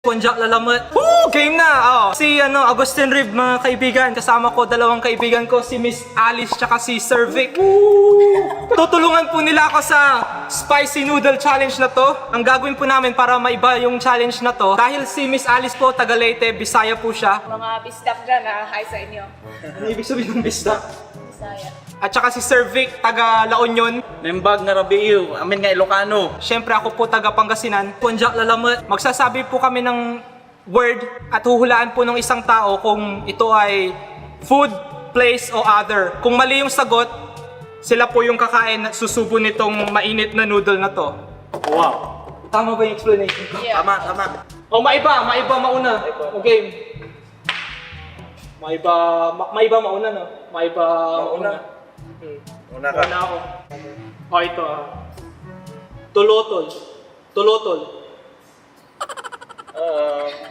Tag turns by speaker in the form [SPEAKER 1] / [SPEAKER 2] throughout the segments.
[SPEAKER 1] Punjak lalamat. Woo! Game na! Oh. Si Augustine Rib, mga kaibigan. Kasama ko, dalawang kaibigan ko, si Miss Alice tsaka si Sir Vic. Tutulungan po nila ako sa Spicy Noodle Challenge na to. Ang gagawin po namin para maiba yung challenge na to, dahil si Miss Alice po, taga Leyte, Bisaya po siya.
[SPEAKER 2] Mga bisdak dyan, hi sa inyo.
[SPEAKER 1] Ano ibig sabihin ng bisdak?
[SPEAKER 2] Bisaya.
[SPEAKER 1] At saka si Sir Vic, taga La Union.
[SPEAKER 3] Nembag nga Rabiu, amin nga Ilocano.
[SPEAKER 1] Siyempre ako po taga Pangasinan. Punjak lalamat. Magsasabi po kami ng word at huhulaan po ng isang tao kung ito ay food, place, o other. Kung mali yung sagot, sila po yung kakain at susubo nitong mainit na noodle na to.
[SPEAKER 3] Wow.
[SPEAKER 1] Tama ba yung explanation ko?
[SPEAKER 2] Yeah.
[SPEAKER 3] Tama.
[SPEAKER 1] O maiba mauna. O game. Maiba mauna, no? Maiba mauna.
[SPEAKER 3] Una ka.
[SPEAKER 1] Una ako. O ito Tulotol.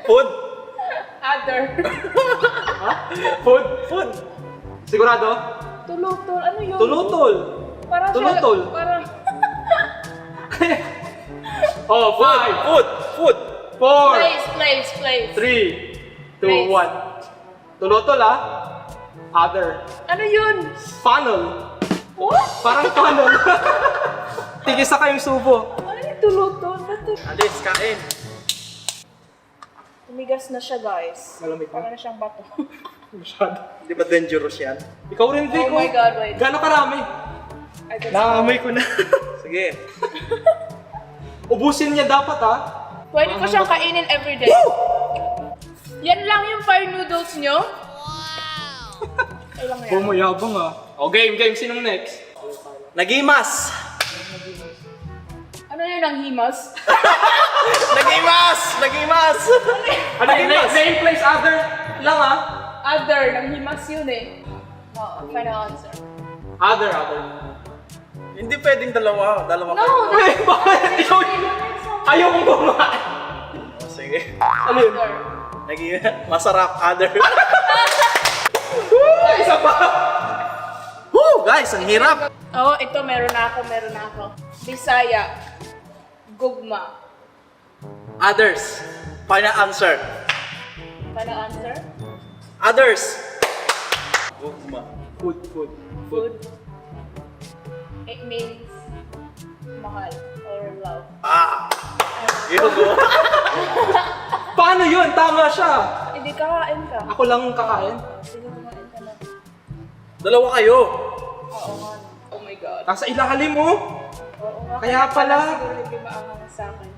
[SPEAKER 3] Food.
[SPEAKER 2] Other.
[SPEAKER 1] Ha? Food. Sigurado?
[SPEAKER 2] Tulutol, ano yun?
[SPEAKER 1] Tulotol.
[SPEAKER 2] Parang
[SPEAKER 1] Tulutol.
[SPEAKER 2] Parang...
[SPEAKER 1] Oh, 5,
[SPEAKER 3] Food.
[SPEAKER 1] 4,
[SPEAKER 2] Place.
[SPEAKER 1] 3, 2,
[SPEAKER 2] Place.
[SPEAKER 1] 1. Tulotol Other.
[SPEAKER 2] Ano yun?
[SPEAKER 1] Funnel.
[SPEAKER 2] What?
[SPEAKER 1] Parang funnel. Tigisa kayong subo.
[SPEAKER 2] Ano yung tulutol?
[SPEAKER 3] Alis, kain.
[SPEAKER 2] Tumigas na siya, guys.
[SPEAKER 1] Malamig
[SPEAKER 2] Parang
[SPEAKER 1] pa.
[SPEAKER 2] na siyang bato.
[SPEAKER 1] Masyado.
[SPEAKER 3] Di ba dangerous yan?
[SPEAKER 1] Ikaw rin, Vic.
[SPEAKER 2] Oh my God, wait.
[SPEAKER 1] Gano'ng karami?
[SPEAKER 2] I guess
[SPEAKER 1] Naamoy ko na.
[SPEAKER 3] Sige.
[SPEAKER 1] Ubusin niya dapat,
[SPEAKER 2] Pwede ko siyang kainin everyday. Yan lang yung fire noodles nyo? Ay lang yan.
[SPEAKER 1] Bumayabang O game. Sinong next?
[SPEAKER 3] Nagimas.
[SPEAKER 2] Ano yun ang himas?
[SPEAKER 3] Nagimas.
[SPEAKER 1] Ano yung name, place, other lang
[SPEAKER 2] Other, nang himas yun eh. Oo, final answer.
[SPEAKER 1] Other.
[SPEAKER 3] Hindi pwedeng dalawa
[SPEAKER 2] No!
[SPEAKER 1] Ay, bakit? Ikaw, ayaw kong bumain.
[SPEAKER 3] Sige.
[SPEAKER 1] Ano yun?
[SPEAKER 2] Other.
[SPEAKER 3] Masarap, other.
[SPEAKER 1] Isa pa.
[SPEAKER 3] Woo! Guys, ang hirap.
[SPEAKER 2] Oo, ito meron na ako. Bisaya. Gugma.
[SPEAKER 3] Others. Final answer.
[SPEAKER 2] Final answer?
[SPEAKER 3] Others. Gugma.
[SPEAKER 1] Food.
[SPEAKER 2] It means mahal or love.
[SPEAKER 3] Yun.
[SPEAKER 1] Paano yun? Tama siya.
[SPEAKER 2] Hindi kakain ka.
[SPEAKER 1] Ako lang kakain.
[SPEAKER 2] Sige, kumain ka na.
[SPEAKER 3] Dalawa kayo.
[SPEAKER 2] Oo nga. Oh my God.
[SPEAKER 1] Nasa ilalim mo.
[SPEAKER 2] Oo nga.
[SPEAKER 1] Kaya pala.
[SPEAKER 2] Siguro hindi maangang sa akin.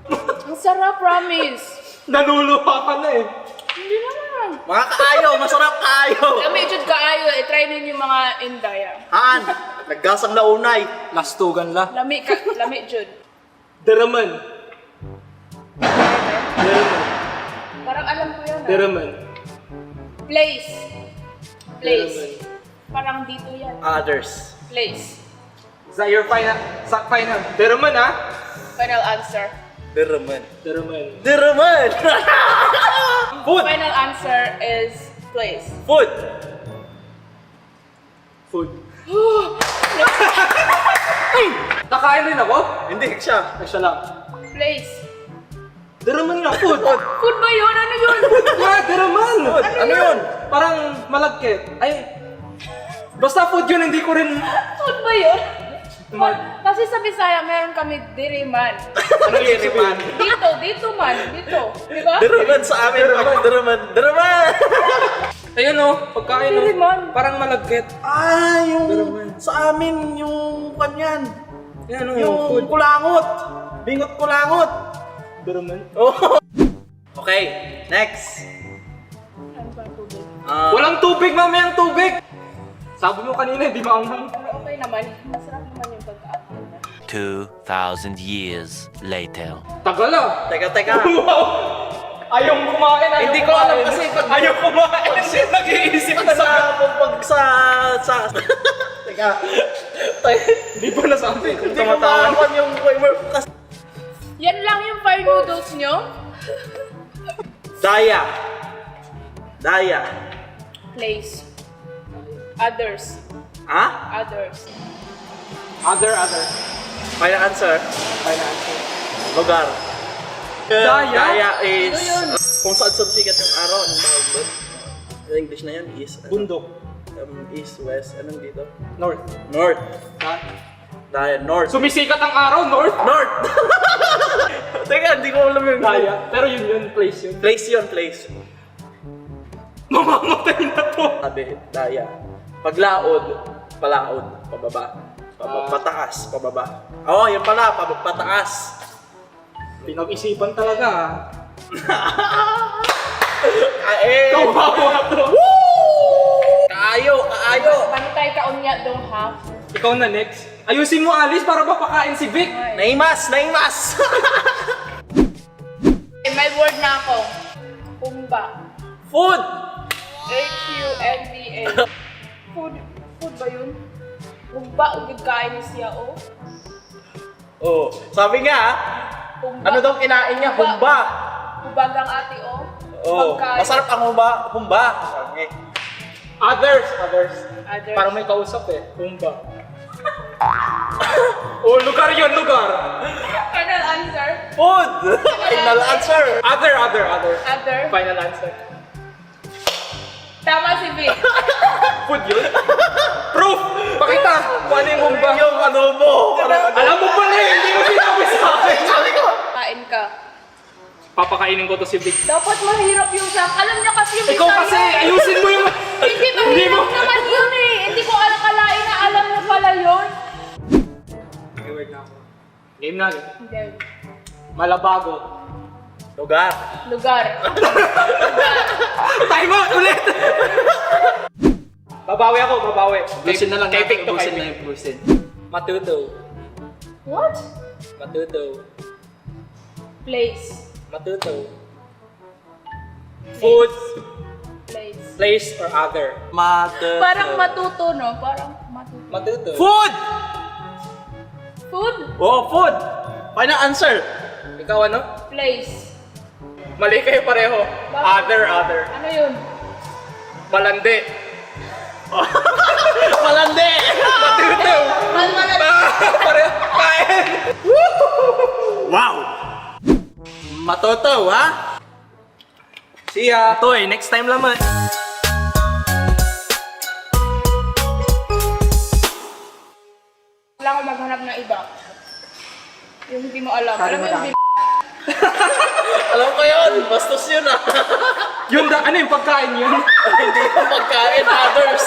[SPEAKER 2] Ang sarap, promise.
[SPEAKER 1] Naluluha ka na
[SPEAKER 2] Hindi naman.
[SPEAKER 3] Mga kaayo, masarap kaayo.
[SPEAKER 2] Lami, jud kaayo. I-try ninyo yung mga Indaya.
[SPEAKER 3] Han, naggasang naunay.
[SPEAKER 1] Lastugan la.
[SPEAKER 2] Lami, jud.
[SPEAKER 1] Deraman.
[SPEAKER 2] Parang alam ko yan.
[SPEAKER 1] Deraman.
[SPEAKER 2] Place.
[SPEAKER 1] Deraman.
[SPEAKER 2] Parang dito yan.
[SPEAKER 3] Others.
[SPEAKER 2] Place.
[SPEAKER 1] Is that your final? Deraman
[SPEAKER 2] Final answer.
[SPEAKER 3] Deraman.
[SPEAKER 1] Deraman.
[SPEAKER 3] Food.
[SPEAKER 2] Final answer is place.
[SPEAKER 3] Food.
[SPEAKER 1] Nakain rin ako?
[SPEAKER 3] Hindi siya.
[SPEAKER 1] Ay, siya lang.
[SPEAKER 2] Place.
[SPEAKER 1] Deraman nga, food.
[SPEAKER 2] Food ba yun? Ano yun?
[SPEAKER 1] Deraman.
[SPEAKER 3] Ano yun?
[SPEAKER 1] Parang malagkit. Ay, basta food yun, hindi ko rin...
[SPEAKER 2] Food ba yun? Kasi sa Bisaya, meron kami diriman.
[SPEAKER 3] Ano diriman?
[SPEAKER 2] Dito man. Dito. Di ba?
[SPEAKER 3] Deraman sa amin. Deraman.
[SPEAKER 1] Ayun pagkain
[SPEAKER 2] Diriman.
[SPEAKER 1] parang malagkit.
[SPEAKER 3] Yung sa amin, yung kanyan.
[SPEAKER 1] Yan
[SPEAKER 3] Yung
[SPEAKER 1] food.
[SPEAKER 3] kulangot. Bingot kulangot.
[SPEAKER 1] Deraman.
[SPEAKER 3] Oh. Okay, next.
[SPEAKER 2] Ano ba ang tubig?
[SPEAKER 1] Walang tubig, mamayang tubig! Sabi mo kanina, hindi maanghang.
[SPEAKER 2] Pero okay naman. Masarap naman yung pagka-atin na.
[SPEAKER 4] 2,000 years later.
[SPEAKER 1] Tagal
[SPEAKER 3] Teka.
[SPEAKER 1] Wow! Ayaw kumain,
[SPEAKER 3] Hindi ko alam kasi
[SPEAKER 1] Ayaw kumain, siya nag-iisip na
[SPEAKER 3] sa Teka.
[SPEAKER 1] Hindi pa nasabi kung
[SPEAKER 3] Hindi ko maawan yung flavor kasi
[SPEAKER 2] Yan lang yung fire noodles nyo?
[SPEAKER 3] Daya.
[SPEAKER 2] Place. Others. Others.
[SPEAKER 1] Other.
[SPEAKER 3] Final answer. Lugar.
[SPEAKER 1] Daya?
[SPEAKER 3] Daya is
[SPEAKER 2] Ano yun?
[SPEAKER 3] Kung saan sumisikat yung araw, anong tawag doon? Sa English na yun, east.
[SPEAKER 1] Bundok.
[SPEAKER 3] East, west, anong dito?
[SPEAKER 1] North.
[SPEAKER 3] North.
[SPEAKER 1] Ha?
[SPEAKER 3] Dahil north.
[SPEAKER 1] Sumisikat ang araw, north.
[SPEAKER 3] North! Teka, hindi ko alam yung
[SPEAKER 1] Daya. Pero yun, place yun.
[SPEAKER 3] Place yun, place.
[SPEAKER 1] Mamamatay na to.
[SPEAKER 3] Sabi, daya. Paglaod, palaod, pababa. Pataas, pababa. Oo, yun pala, pataas.
[SPEAKER 1] Pinag-isipan talaga
[SPEAKER 3] Kae!
[SPEAKER 1] Kawawa to.
[SPEAKER 3] Kaayo, kaayo!
[SPEAKER 2] Bantay ka unya dong ha.
[SPEAKER 1] Ikaw na next. Ayusin mo, Alice, para mapakain si Vic.
[SPEAKER 3] Naimas, naimas!
[SPEAKER 2] May word na ako. Humba.
[SPEAKER 3] Food!
[SPEAKER 2] Humba. Food ba yun? Humba, ugid kain ni siya, oh.
[SPEAKER 3] Oh, sabi nga,
[SPEAKER 2] Humba.
[SPEAKER 3] ano daw kinain niya? Humba!
[SPEAKER 2] Hubag ang ate, oh.
[SPEAKER 3] Oh,
[SPEAKER 2] Pagkain.
[SPEAKER 3] masarap ang humba. Humba! Sabi.
[SPEAKER 1] Others.
[SPEAKER 2] Others.
[SPEAKER 1] Parang may kausap eh. Humba. Oh, lugar yun, lugar.
[SPEAKER 2] Final answer.
[SPEAKER 3] Food! Final answer!
[SPEAKER 1] Other.
[SPEAKER 2] Other.
[SPEAKER 1] Final answer.
[SPEAKER 2] Tama si Vic.
[SPEAKER 1] Food yun? Proof! Pakita! Kung ano yung humba.
[SPEAKER 3] Yung ano mo!
[SPEAKER 1] Alam mo pala eh, hindi mo sinabi sa akin.
[SPEAKER 3] Sabi ko!
[SPEAKER 2] Kain ka.
[SPEAKER 1] Papakainin ko to si Vic.
[SPEAKER 2] Dapat mahirap yung sak. Alam niya kasi yung
[SPEAKER 1] Ikaw kasi, ayusin mo yung...
[SPEAKER 2] Hindi mahirap naman yun eh. Hindi ko akalain na alam niya pala yun.
[SPEAKER 1] Okay, wait na ako. Game na.
[SPEAKER 2] Hindi.
[SPEAKER 1] Malabago.
[SPEAKER 3] Lugar!
[SPEAKER 2] Lugar.
[SPEAKER 1] Time out ulit! Babawi ako.
[SPEAKER 3] Ubusin na lang
[SPEAKER 1] Kay Vic
[SPEAKER 3] natin,
[SPEAKER 1] to,
[SPEAKER 3] ubusin
[SPEAKER 1] kay
[SPEAKER 3] na
[SPEAKER 1] Vic.
[SPEAKER 3] yung ubusin.
[SPEAKER 1] Matuto.
[SPEAKER 2] What?
[SPEAKER 1] Matuto.
[SPEAKER 2] Place.
[SPEAKER 1] Matuto. Food,
[SPEAKER 2] Place.
[SPEAKER 1] place, or other.
[SPEAKER 2] Parang matuto, no? Parang matuto.
[SPEAKER 1] Matuto.
[SPEAKER 3] Food!
[SPEAKER 2] Food?
[SPEAKER 3] Oh, food! Final answer!
[SPEAKER 1] Ikaw ano?
[SPEAKER 2] Place.
[SPEAKER 1] Mali kayo pareho.
[SPEAKER 2] Bakit?
[SPEAKER 1] Other.
[SPEAKER 2] Ano yun?
[SPEAKER 1] Malandi.
[SPEAKER 3] Malandi!
[SPEAKER 1] Matuto. Pareho. Kain.
[SPEAKER 3] Wow! Matoto, ha?
[SPEAKER 1] See ya.
[SPEAKER 3] Ito eh, next time naman.
[SPEAKER 2] Wala akong maghanap ng iba. Yung hindi mo alam. Alam mo yung
[SPEAKER 3] Alam ko yun, bastos yun ah.
[SPEAKER 1] Ano yung pagkain yun?
[SPEAKER 3] Hindi yung pagkain, others.